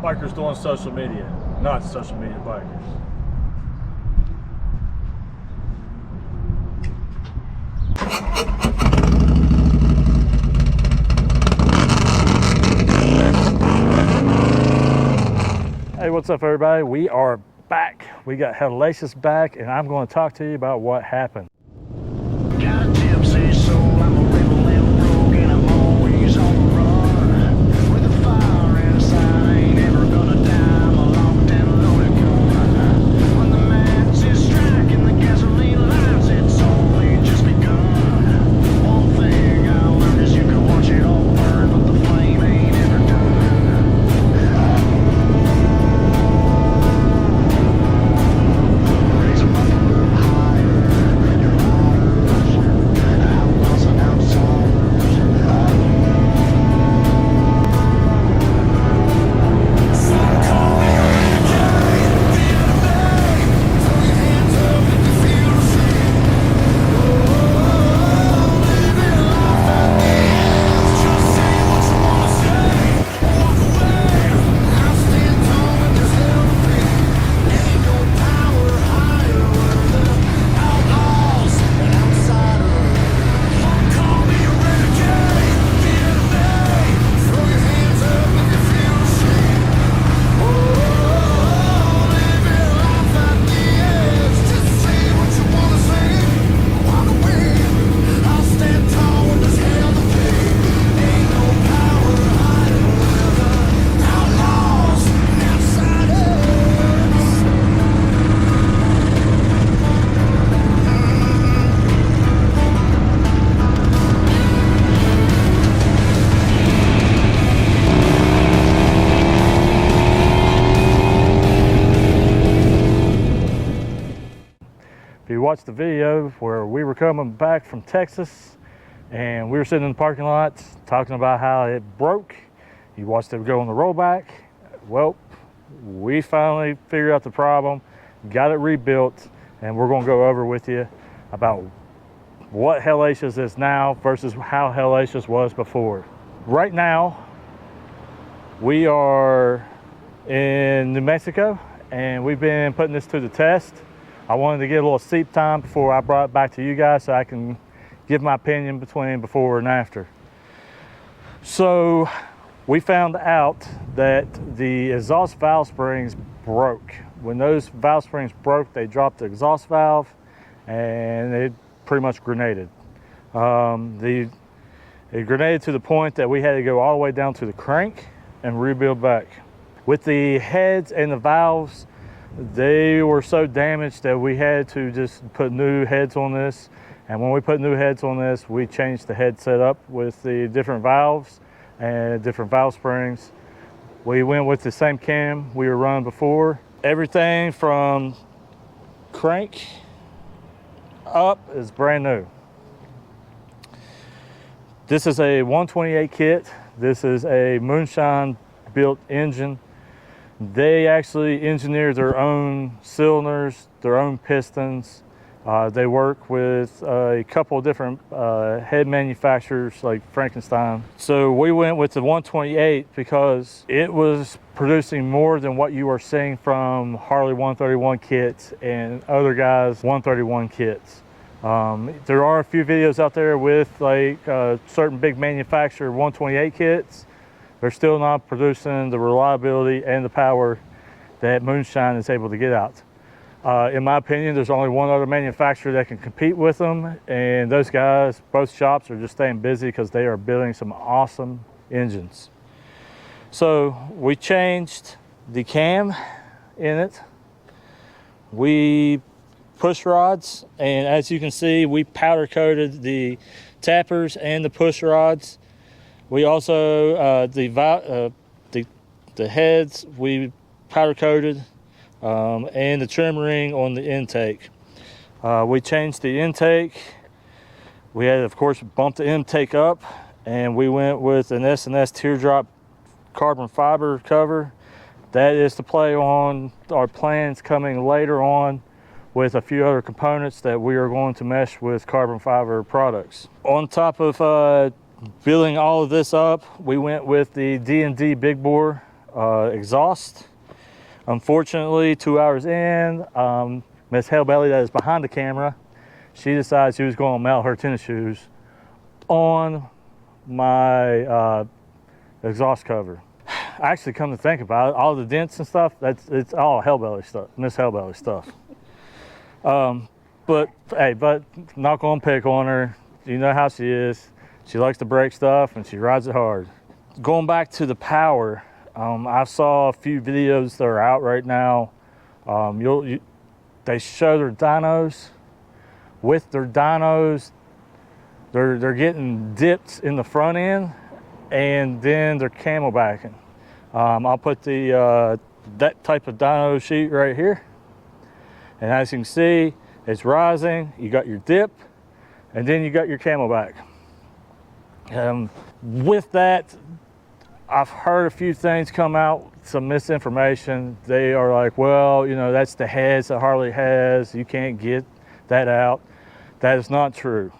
bikers doing social media, not social media bikers. Hey, what's up everybody? We are back. We got Hellacious back, and I'm going to talk to you about what happened. Got a tipsy soul, I'm a rebel and rogue, and I'm always on the run. With a fire inside, I ain't ever gonna die. I'm a locked and loaded gun. When the match is striking the gasoline lines, it's only just begun. One thing I learned is you can watch it all burn, but the flame ain't ever done. Raise 'em up a little higher, your riders, outlaws and outsiders. Some call me a renegade, DnD, throw your hands up if you feel the same. Oh, living life at the edge, just say what you wanna say. Walk away, I'll stand tall when there's hell to pay. Ain't no power higher, we're the outlaws and outsiders. Some call me a renegade, DnD, throw your hands up if you feel the shame. Oh, living life at the edge, just say what you wanna say. Walk away, I'll stand tall when there's hell to pay. Ain't no power higher, we're the outlaws and outsiders. If you watched the video where we were coming back from Texas and we were sitting in the parking lot talking about how it broke, you watched it go on the rollback. Well, we finally figured out the problem, got it rebuilt, and we're going to go over with you about what Hellacious is now versus how Hellacious was before. Right now, we are in New Mexico and we've been putting this to the test. I wanted to get a little seat time before I brought it back to you guys so I can give my opinion between before and after. So we found out that the exhaust valve springs broke. When those valve springs broke, they dropped the exhaust valve and it pretty much grenaded. It grenaded to the point that we had to go all the way down to the crank and rebuild back. With the heads and the valves, they were so damaged that we had to just put new heads on this. And when we put new heads on this, we changed the head setup with the different valves and different valve springs. We went with the same cam we were running before. Everything from crank up is brand new. This is a 128 kit. This is a Moonshine built engine. They actually engineer their own cylinders, their own pistons. They work with a couple of different head manufacturers like Frankenstein. So we went with the 128 because it was producing more than what you are seeing from Harley 131 kits and other guys' 131 kits. There are a few videos out there with like certain big manufacturer 128 kits. They're still not producing the reliability and the power that Moonshine is able to get out. In my opinion, there's only one other manufacturer that can compete with them, and those guys, both shops, are just staying busy because they are building some awesome engines. So we changed the cam in it. We push rods, and as you can see, we powder coated the tappers and the push rods. We also the heads we powder coated, and the trim ring on the intake. We changed the intake. We had, of course, bumped the intake up, and we went with an S&S teardrop carbon fiber cover. That is to play on our plans coming later on with a few other components that we are going to mesh with carbon fiber products. On top of building all of this up, we went with the DnD Big Bore exhaust. Unfortunately, 2 hours in, Miss Hellbelly that is behind the camera, she decided she was going to mount her tennis shoes on my exhaust cover. Actually, come to think about it, all the dents and stuff, it's all Hellbelly stuff, Miss Hellbelly stuff. But hey, not gonna pick on her. You know how she is. She likes to break stuff and she rides it hard. Going back to the power, I saw a few videos that are out right now. They show their dynos. With their dynos, they're getting dipped in the front end, and then they're camelbacking. I'll put the that type of dyno sheet right here, and as you can see, it's rising. You got your dip, and then you got your camelback. With that, I've heard a few things come out, some misinformation. They are like, well, you know, that's the heads that Harley has. You can't get that out. That is not true.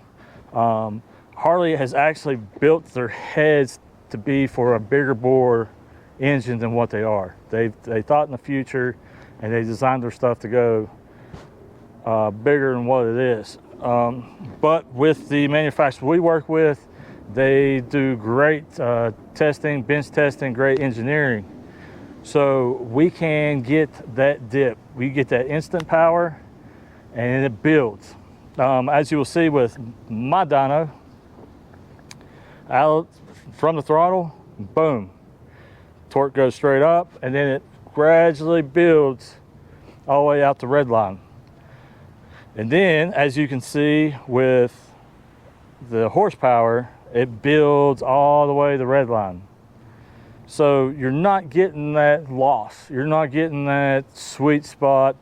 Harley has actually built their heads to be for a bigger bore engine than what they are. They thought in the future, and they designed their stuff to go bigger than what it is. But with the manufacturer we work with, they do great testing, bench testing, great engineering. So we can get that dip. We get that instant power, and it builds. As you will see with my dyno, out from the throttle, boom, torque goes straight up, and then it gradually builds all the way out the red line. And then, as you can see with the horsepower, it builds all the way to the red line. So you're not getting that loss. You're not getting that sweet spot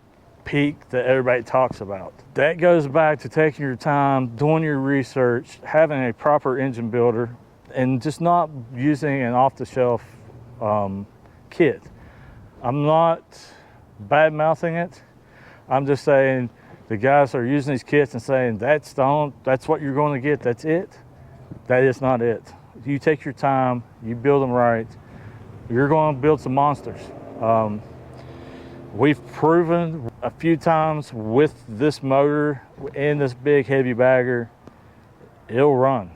peak that everybody talks about. That goes back to taking your time, doing your research, having a proper engine builder, and just not using an off-the-shelf kit. I'm not bad-mouthing it. I'm just saying the guys are using these kits and saying that's what you're going to get, that's it. That is not it. You take your time, you build them right, you're going to build some monsters. We've proven a few times with this motor in this big heavy bagger, it'll run.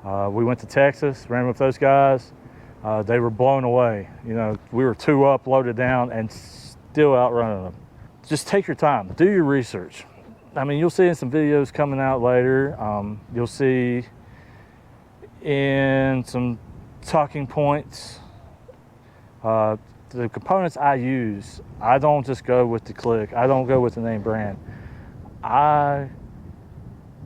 We went to Texas, ran with those guys. They were blown away. You know, we were 2 up, loaded down, and still outrunning them. Just take your time, do your research. I mean, you'll see in some videos coming out later. You'll see in some talking points. The components I use, I don't just go with the click. I don't go with the name brand. I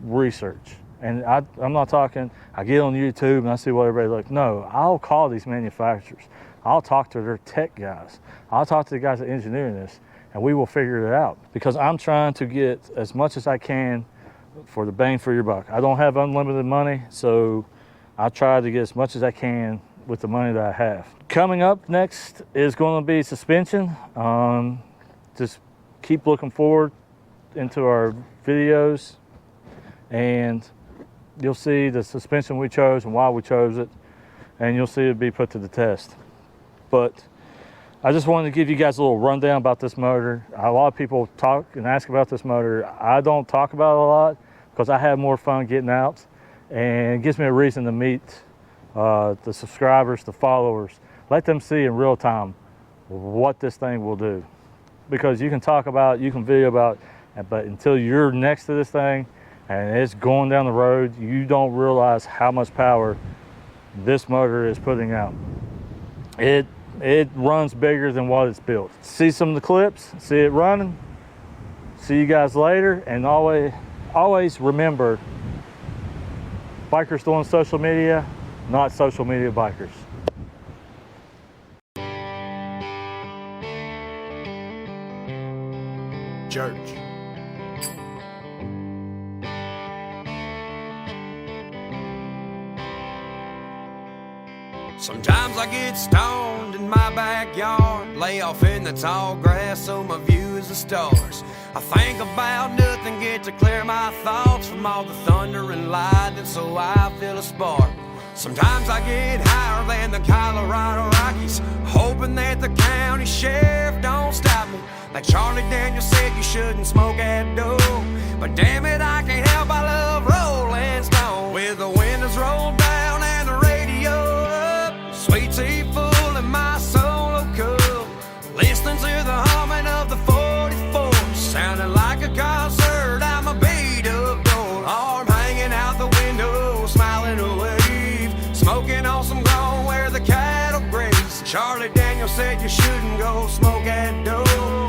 research. And I'm not talking, I get on YouTube and I see what everybody looks. No, I'll call these manufacturers. I'll talk to their tech guys. I'll talk to the guys that engineering this, and we will figure it out. Because I'm trying to get as much as I can for the bang for your buck. I don't have unlimited money, so I try to get as much as I can with the money that I have. Coming up next is going to be suspension. Just keep looking forward into our videos, and you'll see the suspension we chose and why we chose it, and you'll see it be put to the test. But I just wanted to give you guys a little rundown about this motor. A lot of people talk and ask about this motor. I don't talk about it a lot because I have more fun getting out, and it gives me a reason to meet the subscribers, the followers. Let them see in real time what this thing will do. Because you can talk about it, you can video about it, but until you're next to this thing and it's going down the road, you don't realize how much power this motor is putting out. It runs bigger than what it's built. See some of the clips, see it running. See you guys later, and always remember, bikers doing social media, not social media bikers. Church. Sometimes I get stoned in my backyard, lay off in the tall grass so my view is the stars. I think about nothing, get to clear my thoughts from all the thunder and lightning, so I feel a spark. Sometimes I get higher than the Colorado Rockies, hoping Like Charlie Daniels said, you shouldn't smoke at dough. But damn it, I can't help, I love Rolling Stone. With the windows rolled down and the radio up, sweet tea full in my solo cup, listening to the humming of the 44, sounding like a concert. I'm a beat up door, arm hanging out the window, smiling a wave, smoking on some ground where the cattle graze. Charlie Daniels said you shouldn't go smoke at dough.